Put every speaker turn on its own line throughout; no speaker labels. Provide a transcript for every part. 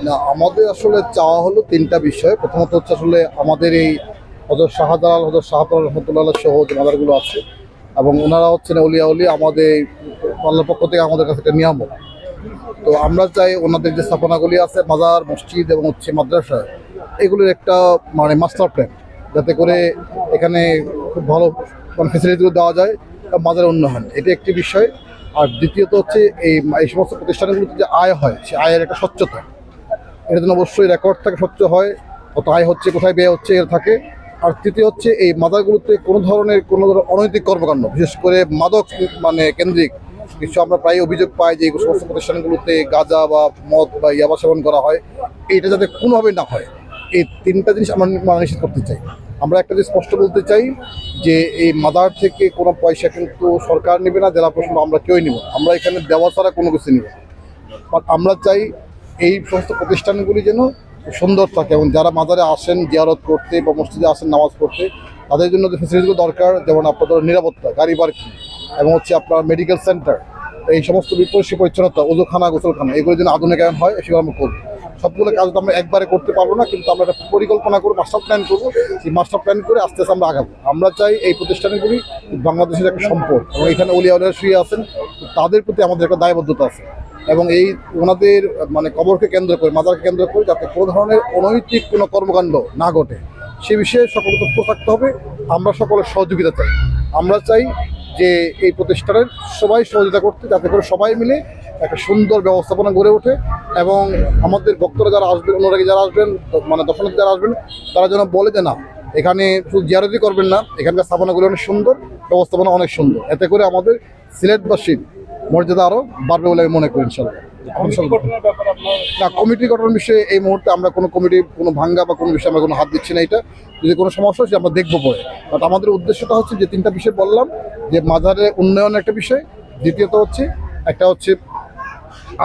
না, আমাদের আসলে চাওয়া হলো তিনটা বিষয়। প্রথমত হচ্ছে আসলে আমাদের এই হযরত শাহজালাল, হযরত শাহজালাল রহমতুল্লাহ সহ যে মাজারগুলো আছে এবং ওনারা হচ্ছেন অলিয়া উলি, আমাদের আল্লাহর পক্ষ থেকে আমাদের কাছে একটা নিয়ামত। তো আমরা চাই ওনাদের যে স্থাপনাগুলি আছে, মাজার, মসজিদ এবং হচ্ছে মাদ্রাসা, এগুলোর একটা মানে মাস্টার প্ল্যান, যাতে করে এখানে খুব ভালো মানে ফেসিলিটিগুলো দেওয়া যায়, মাজারের উন্নয়ন, এটা একটি বিষয়। আর দ্বিতীয়ত হচ্ছে এই সমস্ত প্রতিষ্ঠানগুলোতে যে আয় হয়, সে আয়ের একটা স্বচ্ছতা, এটা যেন অবশ্যই রেকর্ড থাকে, স্বচ্ছ হয়, কত আয় হচ্ছে, কোথায় ব্যয় হচ্ছে, এর থাকে। আর তৃতীয় হচ্ছে এই মাজারগুলোতে কোনো ধরনের অনৈতিক কর্মকাণ্ড, বিশেষ করে মাদক মানে কেন্দ্রিক কিছু আমরা প্রায় অভিযোগ পাই যে এই সমস্ত প্রতিষ্ঠানগুলোতে গাঁজা বা মদ বা ইয়াবা সেবন করা হয়, এইটা যাতে কোনোভাবেই না হয়, এই তিনটা জিনিস আমরা নিশ্চিত করতে চাই। আমরা একটা জিনিস স্পষ্ট বলতে চাই যে এই মাজার থেকে কোনো পয়সা কিন্তু সরকার নেবে না, জেলা প্রশাসন, আমরা কেউই নেব, আমরা এখানে দেওয়া ছাড়া কোনো কিছু নেব। বাট আমরা চাই এই সমস্ত প্রতিষ্ঠানগুলি যেন সুন্দর থাকে এবং যারা মাজারে আসেন জিয়ারত করতে বা মসজিদে আসেন নামাজ পড়তে, তাদের জন্য যে ফেসিলিটিগুলো দরকার, যেমন আপনাদের নিরাপত্তা, গাড়ি পার্কিং এবং হচ্ছে আপনার মেডিকেল সেন্টার, এই সমস্ত পরিষ্কার পরিচ্ছন্নতা, ওজুখানা, গোসলখানা, এগুলো যেন আধুনিকায়ন হয়, সেগুলো আমরা করবো। সবগুলো কাজ তো আমরা একবারে করতে পারবো না, কিন্তু আমরা একটা পরিকল্পনা করবো, মাস্টার প্ল্যান করবো। সেই মাস্টার প্ল্যান করে আস্তে আস্তে আমরা আগাবো। আমরা চাই এই প্রতিষ্ঠানগুলি বাংলাদেশের একটা সম্পদ এবং এখানে অলিয়া উলিয়া শুয়ে আছেন, তাদের প্রতি আমাদের একটা দায়বদ্ধতা আছে এবং এই ওনাদের মানে কবরকে কেন্দ্র করে, মাজারকে কেন্দ্র করে যাতে কোনো ধরনের অনৈতিক কোনো কর্মকাণ্ড না ঘটে, সে বিষয়ে সকলে তথ্য থাকতে হবে। আমরা সকলের সহযোগিতা চাই। আমরা চাই যে এই প্রতিষ্ঠানের সবাই সহযোগিতা করতে, যাতে করে সবাই মিলে একটা সুন্দর ব্যবস্থাপনা গড়ে ওঠে এবং আমাদের ভক্তরা যারা আসবেন, অনুরাগী যারা আসবেন, মানে দর্শনার্থী যারা আসবেন, তারা যেন বলে যে না, এখানে শুধু জিয়ারতই করবেন না, এখানকার স্থাপনাগুলো অনেক সুন্দর, ব্যবস্থাপনা অনেক সুন্দর। এতে করে আমাদের সিলেটবাসীর মর্যাদা আরও বাড়বে বলে আমি মনে করি ইনশাল্লাহ। না, কমিটি গঠনের বিষয়ে এই মুহূর্তে আমরা কোনো কমিটি, কোনো ভাঙ্গা বা কোনো বিষয়ে আমরা কোনো হাত দিচ্ছি না। এটা যদি কোনো সমস্যা হয় আমরা দেখবো পরে। বাট আমাদের উদ্দেশ্যটা হচ্ছে যে তিনটা বিষয় বললাম, যে মাজারের উন্নয়নের একটা বিষয়, দ্বিতীয়ত হচ্ছে একটা হচ্ছে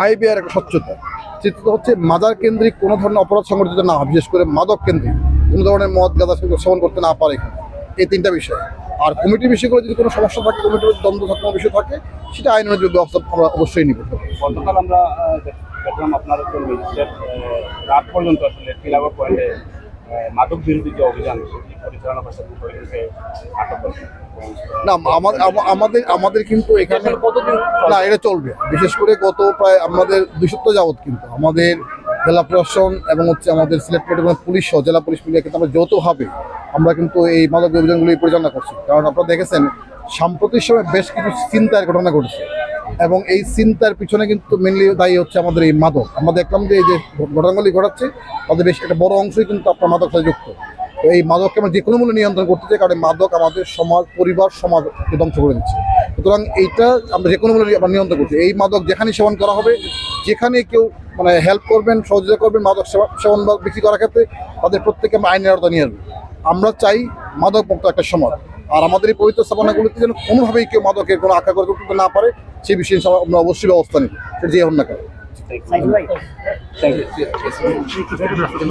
আয় ব্যয়ের একটা স্বচ্ছতা, তৃতীয়ত হচ্ছে মাজার কেন্দ্রিক কোনো ধরনের অপরাধ সংগঠিত না হয়, বিশেষ করে মাদক কেন্দ্রিক কোনো ধরনের মদ গাঁজা সেবন করতে না পারে এখানে, এই তিনটা বিষয়। আর কমিটির বিষয়গুলো যদি কোনো সমস্যা থাকে, কমিটির দ্বন্দ্ব থাকার কোনো বিষয় থাকে, সেটা আইনের ব্যবস্থা আমরা অবশ্যই নিব।
গতকাল আমরা দেখলাম আপনার রাত পর্যন্ত আসলে টিলাগড় পয়েন্টে মাদক বিরোধী যে অভিযান সেটি পরিচালনা করছে, আটক করছে।
না, আমাদের কিন্তু এখানে কতদিন না এটা চলবে, বিশেষ করে গত প্রায় আমাদের 2 সপ্তাহ যাবৎ কিন্তু আমাদের জেলা প্রশাসন এবং হচ্ছে আমাদের সিলেট মেট্রোপলিটন পুলিশ সহ জেলা পুলিশ মিলিয়ে কিন্তু আমরা যৌথভাবে আমরা কিন্তু এই মাদক অভিযানগুলি পরিচালনা করছি। কারণ আপনারা দেখেছেন সাম্প্রতিক সময় বেশ কিছু চিন্তার ঘটনা ঘটেছে এবং এই চিন্তার পিছনে কিন্তু মেনলি দায়ী হচ্ছে আমাদের এই মাদক। আমরা দেখলাম যে এই যে ঘটনাগুলি ঘটাচ্ছে তাদের বেশ একটা বড় অংশই কিন্তু আপনার মাদক সাথে যুক্ত। তো এই মাদককে আমরা যে কোনো মূল্যে নিয়ন্ত্রণ করতে চাই, কারণ মাদক আমাদের সমাজ, পরিবার, সমাজকে ধ্বংস করে দিচ্ছে। সুতরাং এইটা আমরা যে কোনো মূল্যে আমরা নিয়ন্ত্রণ করছি। এই মাদক যেখানে সেবন করা হবে, যেখানে কেউ মানে হেল্প করবেন, সহযোগিতা করবেন মাদক সেবন বা বিক্রি করার ক্ষেত্রে, তাদের প্রত্যেকে আমরা আইনের আওতায় নিয়ে আসবো। আমরা চাই মাদক মুক্ত একটা সমাজ, আর আমাদের এই পবিত্র স্থাপনাগুলিতে যেন কোনোভাবেই কেউ মাদকের কোনো আঁকা করে তুলতে না পারে, সেই বিষয়ে আমরা অবশ্যই ব্যবস্থা নিব, সেটা যে হন না কেন।
Thank you.